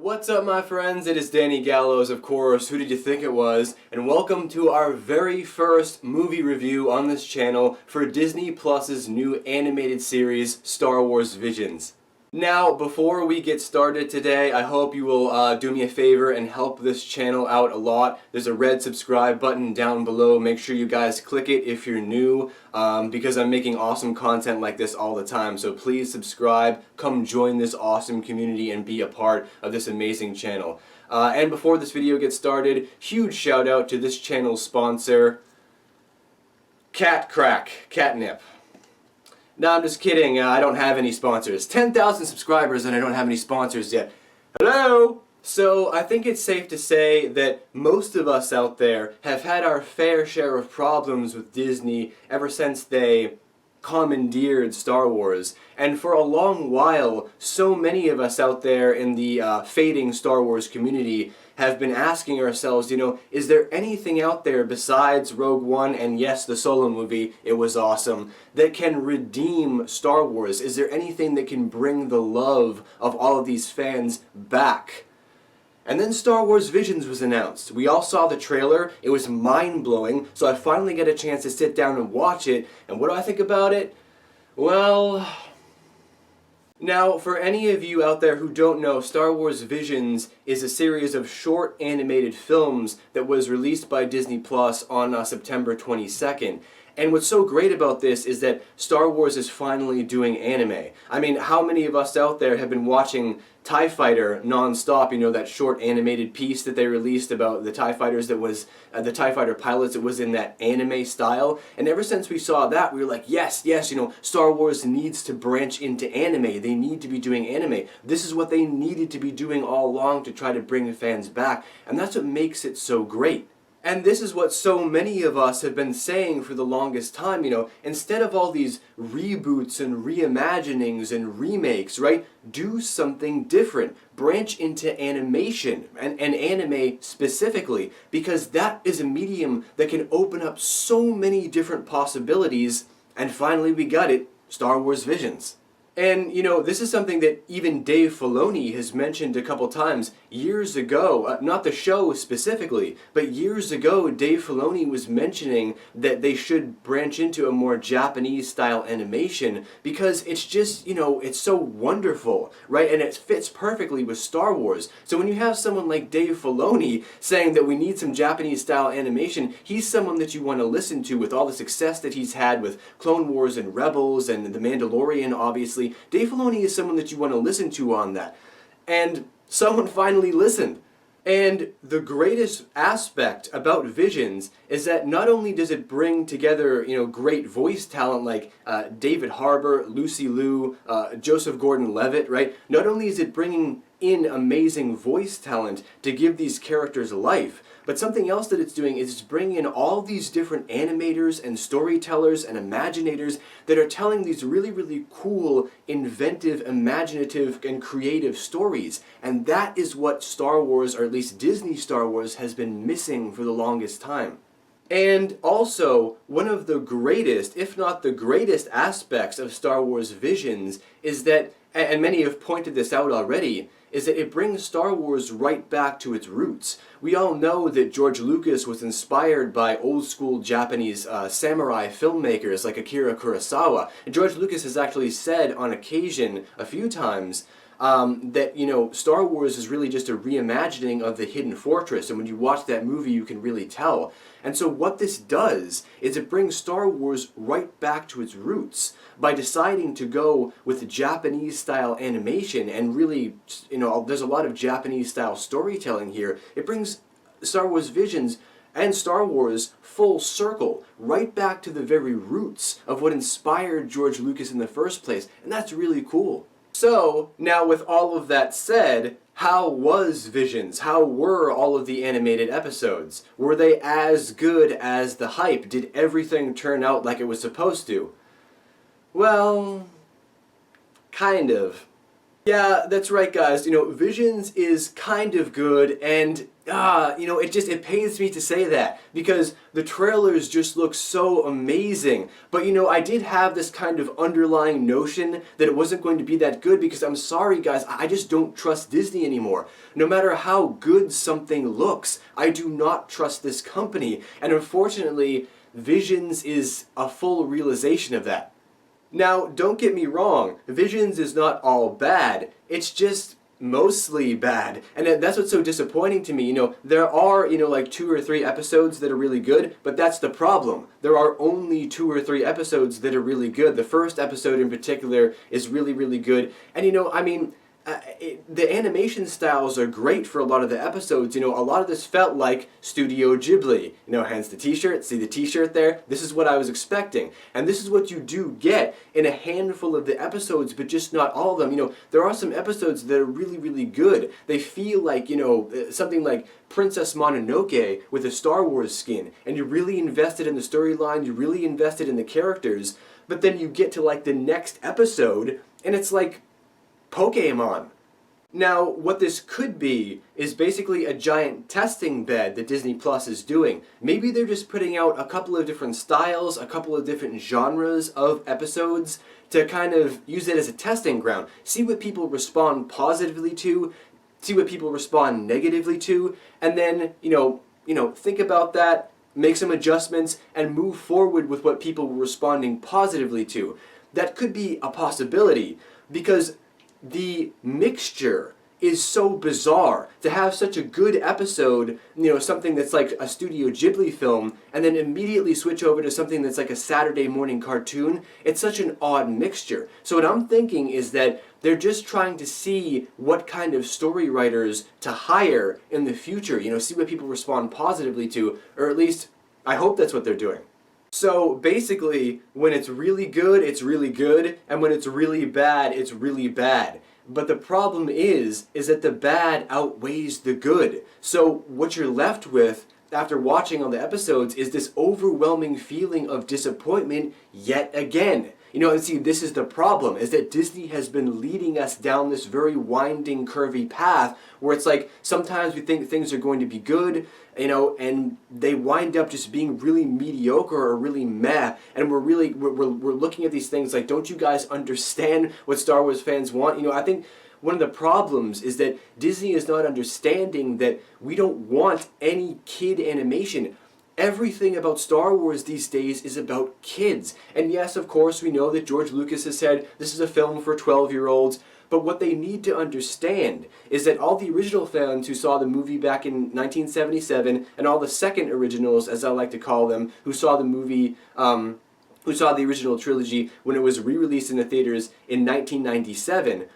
What's up, my friends? It is Danny Gallows, of course. Who did you think it was? And welcome to our very first movie review on this channel for Disney Plus's new animated series, Star Wars Visions. Now, before we get started today, I hope you will do me a favor and help this channel out a lot. There's a red subscribe button down below. Make sure you guys click it if you're new, because I'm making awesome content like this all the time. So please subscribe, come join this awesome community and be a part of this amazing channel. And before this video gets started, huge shout out to this channel's sponsor, Catnip. No, I'm just kidding. I don't have any sponsors. 10,000 subscribers and I don't have any sponsors yet. Hello? So I think it's safe to say that most of us out there have had our fair share of problems with Disney ever since they commandeered Star Wars. And for a long while, so many of us out there in the fading Star Wars community have been asking ourselves, is there anything out there besides Rogue One and yes, the Solo movie, it was awesome, that can redeem Star Wars? Is there anything that can bring the love of all of these fans back? And then Star Wars Visions was announced. We all saw the trailer, it was mind-blowing, so I finally got a chance to sit down and watch it, and what do I think about it? Well, now, for any of you out there who don't know, Star Wars Visions is a series of short animated films that was released by Disney Plus on September 22nd. And what's so great about this is that Star Wars is finally doing anime. I mean, how many of us out there have been watching TIE Fighter non-stop, that short animated piece that they released about the TIE Fighters that was, the TIE Fighter pilots that was in that anime style. And ever since we saw that, we were like, yes, Star Wars needs to branch into anime. They need to be doing anime. This is what they needed to be doing all along to try to bring fans back. And that's what makes it so great. And this is what so many of us have been saying for the longest time, instead of all these reboots and reimaginings and remakes, right? Do something different. Branch into animation, and anime specifically, because that is a medium that can open up so many different possibilities, and finally we got it, Star Wars Visions. And, this is something that even Dave Filoni has mentioned a couple times. Years ago, not the show specifically, but years ago, Dave Filoni was mentioning that they should branch into a more Japanese-style animation because it's just, it's so wonderful, right? And it fits perfectly with Star Wars. So when you have someone like Dave Filoni saying that we need some Japanese-style animation, he's someone that you want to listen to with all the success that he's had with Clone Wars and Rebels and The Mandalorian, obviously. Dave Filoni is someone that you want to listen to on that. And someone finally listened. And the greatest aspect about Visions is that not only does it bring together, great voice talent like David Harbour, Lucy Liu, Joseph Gordon-Levitt, right? Not only is it bringing in amazing voice talent to give these characters life, but something else that it's doing is it's bringing in all these different animators and storytellers and imaginators that are telling these really, really cool, inventive, imaginative, and creative stories. And that is what Star Wars, or at least Disney Star Wars, has been missing for the longest time. And also, one of the greatest, if not the greatest aspects of Star Wars Visions is that, and many have pointed this out already, is that it brings Star Wars right back to its roots. We all know that George Lucas was inspired by old-school Japanese samurai filmmakers like Akira Kurosawa. And George Lucas has actually said on occasion, a few times, that, Star Wars is really just a reimagining of the Hidden Fortress, and when you watch that movie you can really tell. And so what this does is it brings Star Wars right back to its roots by deciding to go with the Japanese-style animation and really, there's a lot of Japanese-style storytelling here. It brings Star Wars Visions and Star Wars full circle, right back to the very roots of what inspired George Lucas in the first place, and that's really cool. So, now with all of that said, how was Visions? How were all of the animated episodes? Were they as good as the hype? Did everything turn out like it was supposed to? Well, kind of. Yeah, that's right, guys. Visions is kind of good, and it pains me to say that because the trailers just look so amazing. But I did have this kind of underlying notion that it wasn't going to be that good because I'm sorry guys, I just don't trust Disney anymore. No matter how good something looks, I do not trust this company. And unfortunately, Visions is a full realization of that. Now, don't get me wrong, Visions is not all bad. It's just mostly bad, and that's what's so disappointing to me. There are like 2 or 3 episodes that are really good, but that's the problem. There are only 2 or 3 episodes that are really good. The first episode in particular is really, really good, and the animation styles are great for a lot of the episodes. A lot of this felt like Studio Ghibli. Hence the t-shirt. See the t-shirt there? This is what I was expecting. And this is what you do get in a handful of the episodes, but just not all of them. There are some episodes that are really, really good. They feel like, something like Princess Mononoke with a Star Wars skin. And you're really invested in the storyline, you're really invested in the characters, but then you get to like the next episode, and it's like Pokemon. Now, what this could be is basically a giant testing bed that Disney Plus is doing. Maybe they're just putting out a couple of different styles, a couple of different genres of episodes to kind of use it as a testing ground. See what people respond positively to, see what people respond negatively to, and then, think about that, make some adjustments, and move forward with what people were responding positively to. That could be a possibility, because the mixture is so bizarre. To have such a good episode, something that's like a Studio Ghibli film, and then immediately switch over to something that's like a Saturday morning cartoon, it's such an odd mixture. So what I'm thinking is that they're just trying to see what kind of story writers to hire in the future, see what people respond positively to, or at least I hope that's what they're doing. So basically, when it's really good, and when it's really bad, it's really bad. But the problem is that the bad outweighs the good. So what you're left with after watching all the episodes is this overwhelming feeling of disappointment yet again. And see, this is the problem, is that Disney has been leading us down this very winding, curvy path where it's like sometimes we think things are going to be good, and they wind up just being really mediocre or really meh, and we're looking at these things like, don't you guys understand what Star Wars fans want? I think one of the problems is that Disney is not understanding that we don't want any kid animation. Everything about Star Wars these days is about kids. And yes, of course, we know that George Lucas has said this is a film for 12-year-olds, but what they need to understand is that all the original fans who saw the movie back in 1977, and all the second originals, as I like to call them, who saw the movie, who saw the original trilogy when it was re-released in the theaters in 1997,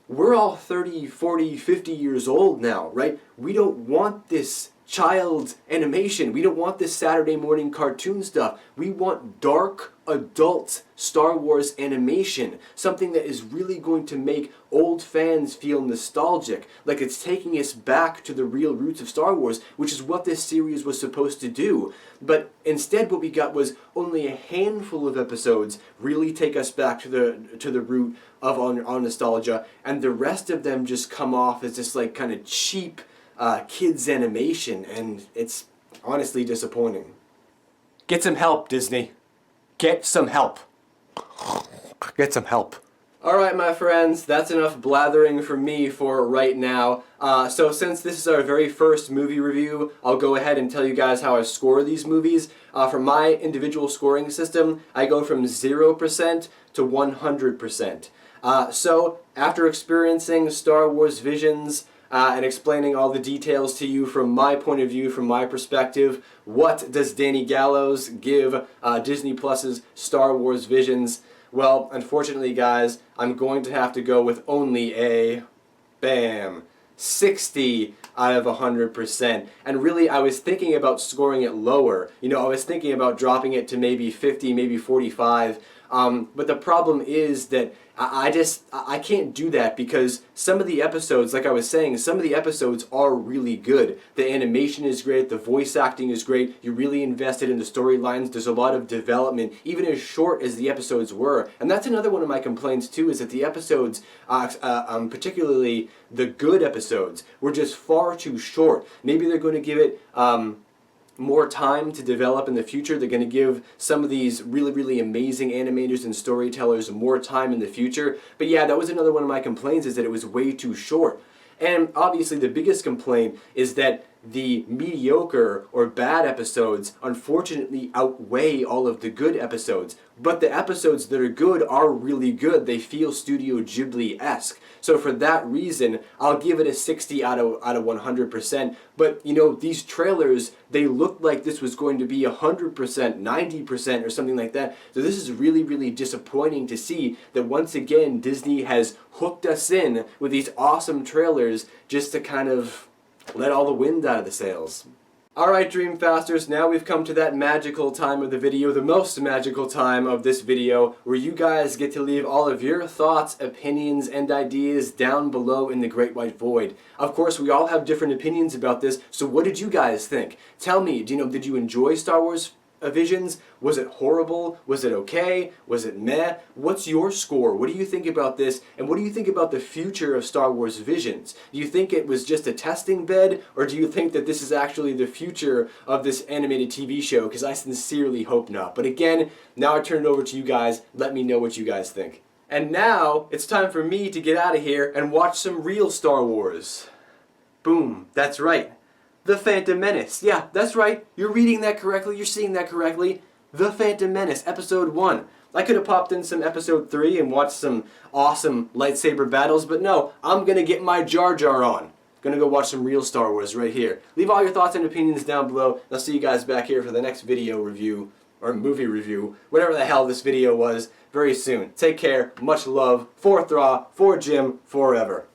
we're all 30, 40, 50 years old now, right? We don't want this child animation. We don't want this Saturday morning cartoon stuff. We want dark, adult Star Wars animation. Something that is really going to make old fans feel nostalgic, like it's taking us back to the real roots of Star Wars, which is what this series was supposed to do. But instead what we got was only a handful of episodes really take us back to the root of our nostalgia, and the rest of them just come off as this like kind of cheap kids animation, and it's honestly disappointing. Get some help, Disney. Get some help. Get some help. Alright, my friends, that's enough blathering from me for right now. So since this is our very first movie review, I'll go ahead and tell you guys how I score these movies. For my individual scoring system, I go from 0% to 100%. So after experiencing Star Wars Visions, and explaining all the details to you from my point of view, from my perspective, what does Danny Gallows give Disney Plus's Star Wars Visions? Well, unfortunately, guys, I'm going to have to go with only a, bam, 60 out of 100%. And really, I was thinking about scoring it lower. I was thinking about dropping it to maybe 50, maybe 45. But the problem is that I can't do that because some of the episodes, like I was saying, some of the episodes are really good. The animation is great, the voice acting is great, you're really invested in the storylines, there's a lot of development, even as short as the episodes were. And that's another one of my complaints too, is that the episodes, particularly the good episodes, were just far too short. Maybe they're going to give it more time to develop in the future. They're going to give some of these really, really amazing animators and storytellers more time in the future. But yeah, that was another one of my complaints, is that it was way too short. And obviously the biggest complaint is that the mediocre or bad episodes unfortunately outweigh all of the good episodes. But the episodes that are good are really good. They feel Studio Ghibli-esque. So for that reason, I'll give it a 60 out of 100%. But you know, these trailers, they looked like this was going to be 100%, 90% or something like that. So this is really, really disappointing to see that once again Disney has hooked us in with these awesome trailers just to kind of let all the wind out of the sails. Alright Dreamfasters, now we've come to that magical time of the video, the most magical time of this video, where you guys get to leave all of your thoughts, opinions, and ideas down below in the Great White Void. Of course, we all have different opinions about this, so what did you guys think? Tell me, did you enjoy Star Wars Visions? Was it horrible? Was it okay? Was it meh? What's your score? What do you think about this? And what do you think about the future of Star Wars Visions? Do you think it was just a testing bed? Or do you think that this is actually the future of this animated TV show? Because I sincerely hope not. But again, now I turn it over to you guys. Let me know what you guys think. And now, it's time for me to get out of here and watch some real Star Wars. Boom, that's right. The Phantom Menace. Yeah, that's right. You're reading that correctly. You're seeing that correctly. The Phantom Menace, Episode 1. I could have popped in some Episode 3 and watched some awesome lightsaber battles, but no, I'm going to get my Jar Jar on. Going to go watch some real Star Wars right here. Leave all your thoughts and opinions down below. I'll see you guys back here for the next video review, or movie review, whatever the hell this video was, very soon. Take care. Much love. For Thra, for Jim, forever.